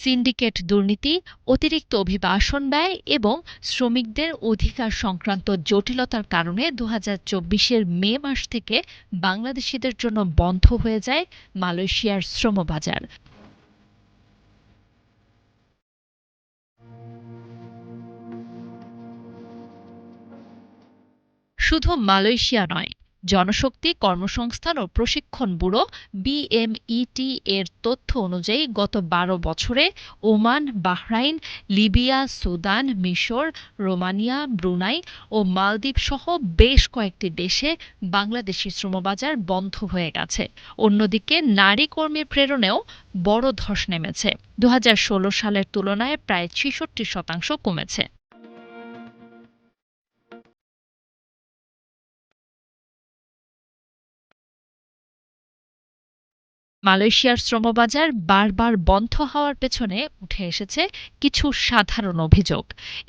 Syndicate দুর্নীতি, অতিরিক্ত অভিবাসন ব্যয় এবং শ্রমিকদের অধিকার সংক্রান্ত জটিলতার কারণে ২০২৪-এর মে মাস থেকে বাংলাদেশিদের জন্য বন্ধ হয়ে যায় মালয়েশিয়ার শ্রমবাজার। শুধু মালয়েশিয়া নয়, জনশক্তি কর্মসংস্থান ও প্রশিক্ষণ ব্যুরো বিএমইটি এর তথ্য অনুযায়ী গত ১২ বছরে ওমান, বাহরাইন, লিবিয়া, সুদান, মিশর, রোমানিয়া, ব্রুনাই ও মালদ্বীপ সহ বেশ কয়েকটি দেশে বাংলাদেশি শ্রমবাজার বন্ধ হয়ে গেছে। অন্যদিকে নারী কর্মী প্রেরণেও বড় ধস নেমেছে, ২০১৬ সালের তুলনায় প্রায় ৬৬% কমেছে। মালয়েশিয়ার শ্রমবাজার বারবার বন্ধ হওয়ার পেছনে উঠে এসেছে কিছু সাধারণ অভিযোগ।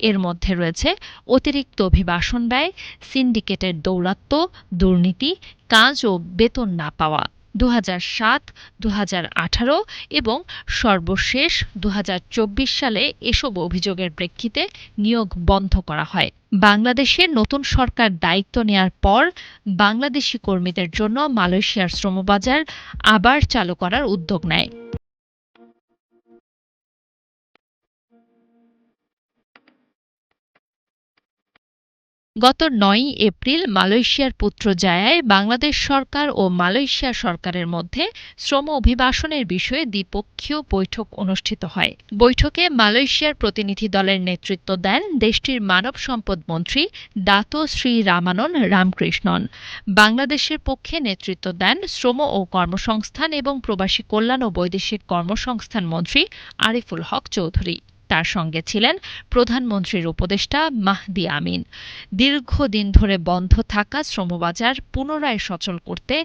এর মধ্যে রয়েছে অতিরিক্ত অভিবাসন ব্যয়, সিন্ডিকেটের দৌরাত্ম্য, দুর্নীতি, কাজ ও বেতন না পাওয়া। ২০০৭, ২০১৮ এবং সর্বশেষ ২০২৪ সালে এসব অভিযোগের প্রেক্ষিতে নিয়োগ বন্ধ করা হয়। বাংলাদেশে নতুন সরকার দায়িত্ব নেয়ার পর বাংলাদেশি কর্মীদের জন্য মালয়েশিয়ার শ্রমবাজার আবার চালু করার উদ্যোগ নেয়। গত ৯ এপ্রিল মালয়েশিয়ার পুত্রজায়ায় বাংলাদেশ সরকার ও মালয়েশিয়া সরকারের মধ্যে শ্রম অভিবাসনের বিষয়ে দ্বিপক্ষীয় বৈঠক অনুষ্ঠিত হয়। বৈঠকে মালয়েশিয়ার প্রতিনিধি দলের নেতৃত্ব দেন দেশটির মানব সম্পদ মন্ত্রী দাতো শ্রী রামানন রামকৃষ্ণন। বাংলাদেশের পক্ষে নেতৃত্ব দেন শ্রম ও কর্মসংস্থান এবং প্রবাসী কল্যাণ ও বৈদেশিক কর্মসংস্থান মন্ত্রী আরিফুল হক চৌধুরী। তার সঙ্গে ছিলেন প্রধানমন্ত্রীর উপদেষ্টা মাহদি আমিন। দীর্ঘদিন ধরে বন্ধ থাকা শ্রমবাজার পুনরায় সচল করতে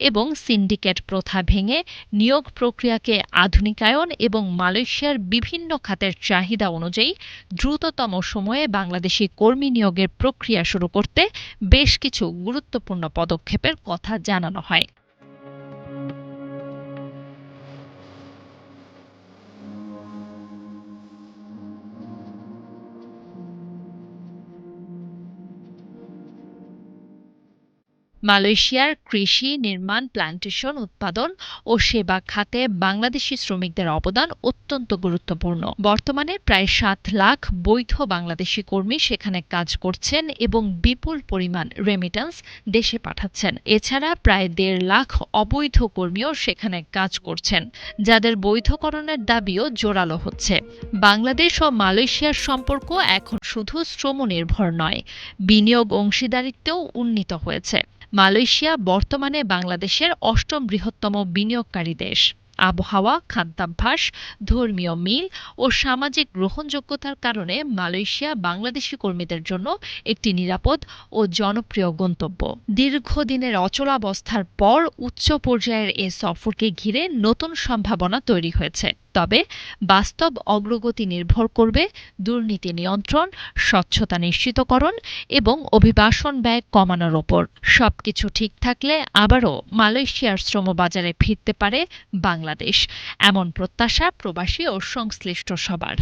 এবং সিন্ডিকেট প্রথা ভেঙে নিয়োগ প্রক্রিয়াকে আধুনিকায়ন এবং মালয়েশিয়ার বিভিন্ন খাতের চাহিদা অনুযায়ী দ্রুততম সময়ে বাংলাদেশি কর্মী নিয়োগের প্রক্রিয়া শুরু করতে বেশ কিছু গুরুত্বপূর্ণ পদক্ষেপের কথা জানানো হয়। মালয়েশিয়ার কৃষি, নির্মাণ, প্ল্যান্টেশন, উৎপাদন ও সেবা খাতে বাংলাদেশি শ্রমিকদের অবদান অত্যন্ত গুরুত্বপূর্ণ। বর্তমানে প্রায় ৭ লাখ বৈধ বাংলাদেশি কর্মী সেখানে কাজ করছেন এবং বিপুল পরিমাণ রেমিট্যান্স দেশে পাঠাচ্ছেন। এছাড়া প্রায় ১.৫ লাখ অবৈধ কর্মীও সেখানে কাজ করছেন, যাদের বৈধকরণের দাবিও জোরালো হচ্ছে। বাংলাদেশ ও মালয়েশিয়ার সম্পর্ক এখন শুধু শ্রম নির্ভর নয়, বিনিয়োগ অংশীদারিত্বেও উন্নীত হয়েছে। মালয়েশিয়া বর্তমানে বাংলাদেশের ৮ম বৃহত্তম বিনিয়োগকারী দেশ। আবহাওয়া, খাদ্যাভ্যাস, ধর্মীয় মিল ও সামাজিক গ্রহণযোগ্যতার কারণে মালয়েশিয়া বাংলাদেশি কর্মীদের জন্য একটি নিরাপদ ও জনপ্রিয় গন্তব্য। দীর্ঘদিনের অচলাবস্থার পর উচ্চ পর্যায়ের এ সফরকে ঘিরে নতুন সম্ভাবনা তৈরি হয়েছে। তবে বাস্তব অগ্রগতি নির্ভর করবে দুর্নীতি নিয়ন্ত্রণ, স্বচ্ছতা নিশ্চিতকরণ এবং অভিবাসন ব্যয় কমানোর ওপর। সবকিছু ঠিক থাকলে আবারও মালয়েশিয়ার শ্রমবাজারে ফিরতে পারে বাংলাদেশ, এমন প্রত্যাশা প্রবাসী ও সংশ্লিষ্ট সবার।